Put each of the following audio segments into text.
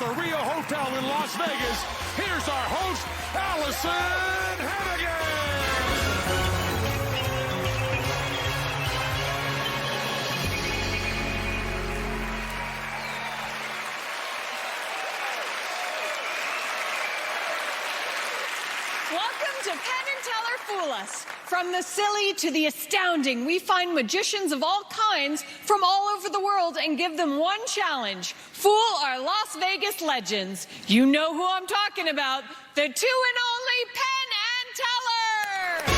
Galleria Hotel in Las Vegas, here's our host, Allison Hannigan. Welcome to Penn and Teller Fool Us. From the silly to the astounding, we find magicians of all kinds from all over the world and give them one challenge: fool our Las Vegas legends. You know who I'm talking about, the two and only Penn and Teller.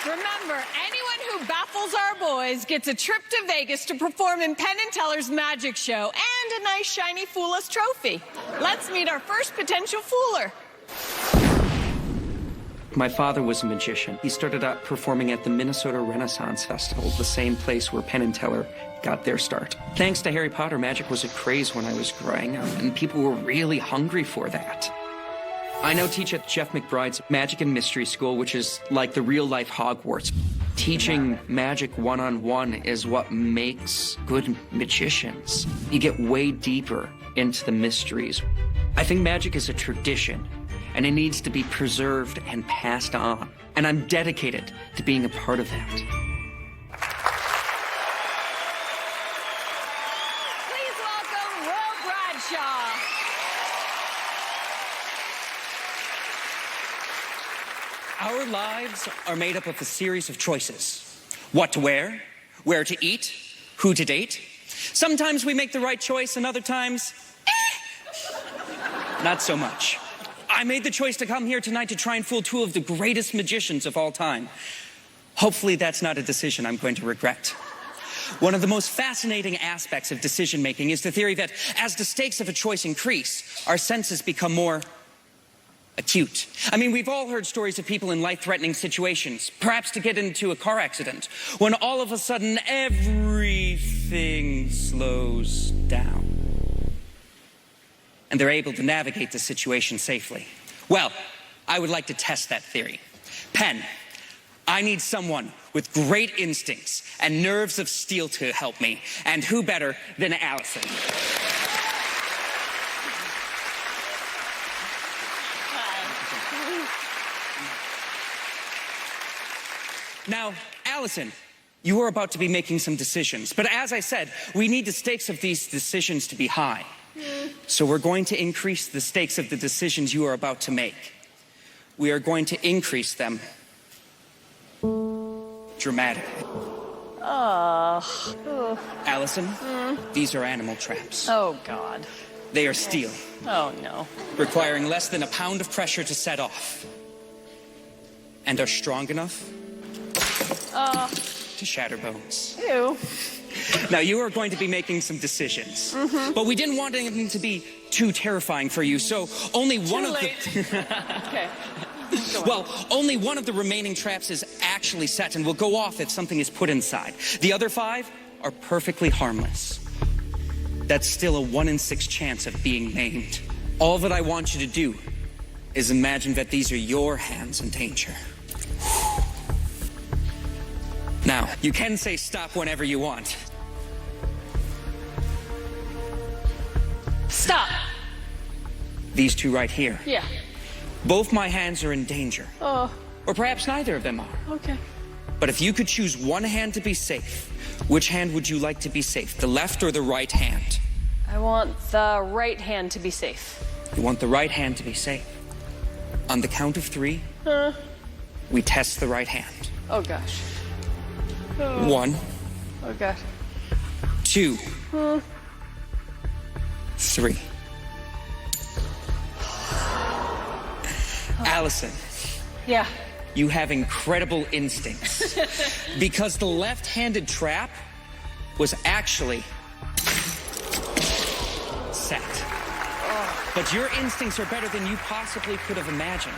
Remember, anyone who baffles our boys gets a trip to Vegas to perform in Penn and Teller's magic show and a nice shiny Fool Us trophy. Let's meet our first potential fooler. My father was a magician. He started out performing at the Minnesota Renaissance Festival, the same place where Penn and Teller got their start. Thanks to Harry Potter, magic was a craze when I was growing up, and people were really hungry for that. I now teach at Jeff McBride's Magic and Mystery School, which is like the real-life Hogwarts. Teaching magic one-on-one is what makes good magicians. You get way deeper into the mysteries. I think magic is a tradition, and it needs to be preserved and passed on. And I'm dedicated to being a part of that. Please welcome Will Bradshaw. Our lives are made up of a series of choices. What to wear, where to eat, who to date. Sometimes we make the right choice, and other times, not so much. I made the choice to come here tonight to try and fool two of the greatest magicians of all time. Hopefully that's not a decision I'm going to regret. One of the most fascinating aspects of decision-making is the theory that as the stakes of a choice increase, our senses become more acute. I mean, we've all heard stories of people in life-threatening situations, perhaps to get into a car accident, when all of a sudden everything slows down. And they're able to navigate the situation safely. Well, I would like to test that theory. Penn, I need someone with great instincts and nerves of steel to help me. And who better than Allison? Now, Allison, you are about to be making some decisions. But as I said, we need the stakes of these decisions to be high. So we're going to increase the stakes of the decisions you are about to make. We are going to increase them dramatically. Allison, these are animal traps. Oh, God. They are steel, Oh, no. requiring less than a pound of pressure to set off. And are strong enough to shatter bones. Ew. Now, you are going to be making some decisions. But we didn't want them to be too terrifying for you, so only one of the... Okay. Well, only one of the remaining traps is actually set and will go off if something is put inside. The other 5 are perfectly harmless. That's still a 1 in 6 chance of being maimed. All that I want you to do is imagine that these are your hands in danger. Now, you can say stop whenever you want. Stop. These two right here. Yeah. Both my hands are in danger. Oh, Or perhaps neither of them are. okay. But if you could choose one hand to be safe, which hand would you like to be safe? The left or the right hand? I want the right hand to be safe. You want the right hand to be safe. On the count of 3, we test the right hand. Oh, gosh. 1, Oh, gosh. 2, 3. Allison, Yeah. you have incredible instincts. Because the left-handed trap was actually set. But your instincts are better than you possibly could have imagined.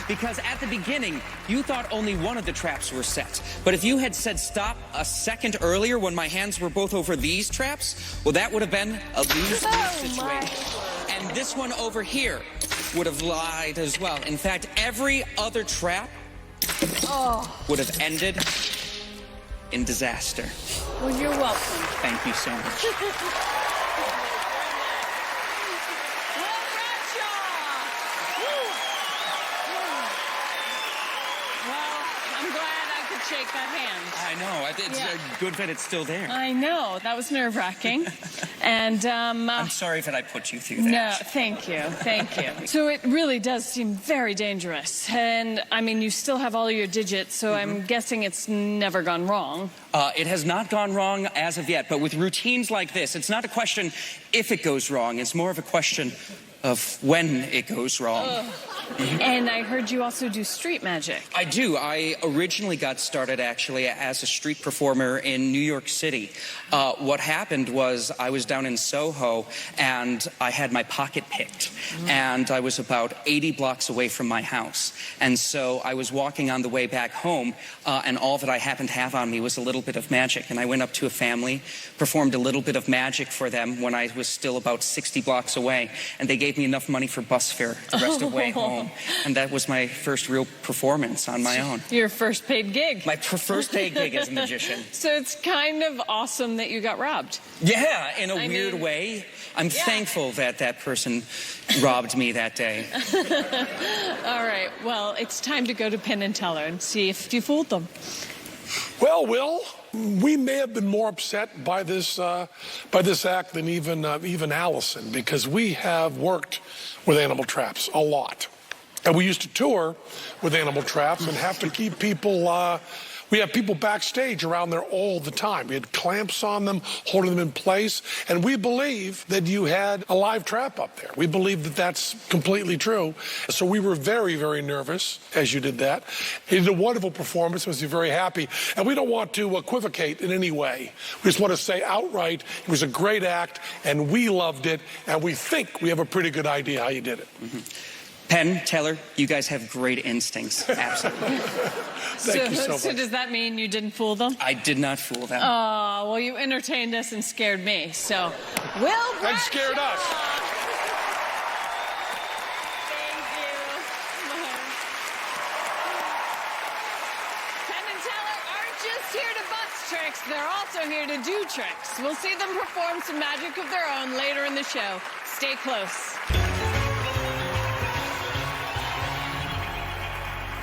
Because at the beginning, you thought only one of the traps were set. But if you had said stop a second earlier when my hands were both over these traps, well, that would have been a lose-lose situation. And this one over here would have lied as well. In fact, every other trap would have ended in disaster. Well, you're welcome. Thank you so much. Shake that hand. I know. It's good that it's still there. I know. That was nerve-wracking. And, I'm sorry that I put you through that. No, thank you. Thank you. So it really does seem very dangerous. And, I mean, you still have all your digits, so I'm guessing it's never gone wrong. It has not gone wrong as of yet, but with routines like this, it's not a question if it goes wrong. It's more of a question of when it goes wrong. And I heard you also do street magic. I do. I originally got started actually as a street performer in New York City. What happened was I was down in Soho and I had my pocket picked. And I was about 80 blocks away from my house. And so I was walking on the way back home and all that I happened to have on me was a little bit of magic. And I went up to a family, performed a little bit of magic for them when I was still about 60 blocks away. And they gave me enough money for bus fare the rest of the way home. And that was my first real performance on my own. Your first paid gig. My first paid gig as a magician. So it's kind of awesome that you got robbed. Yeah, in a weird way. I'm thankful that that person robbed me that day. All right, well, it's time to go to Penn and Teller and see if you fooled them. Well, Will, we may have been more upset by this act than even Allison, because we have worked with animal traps a lot, and we used to tour with animal traps and have to keep people. We have people backstage around there all the time. We had clamps on them, holding them in place. And we believe that you had a live trap up there. We believe that that's completely true. So we were very, very nervous as you did that. You did a wonderful performance. We're very happy. And we don't want to equivocate in any way. We just want to say outright, it was a great act, and we loved it, and we think we have a pretty good idea how you did it. Penn, Teller, you guys have great instincts. Absolutely. Thank you so much. So does that mean you didn't fool them? I did not fool them. Oh, well, you entertained us and scared me. So, Will Bradshaw. And scared us. Thank you. Penn and Teller aren't just here to bust tricks. They're also here to do tricks. We'll see them perform some magic of their own later in the show. Stay close.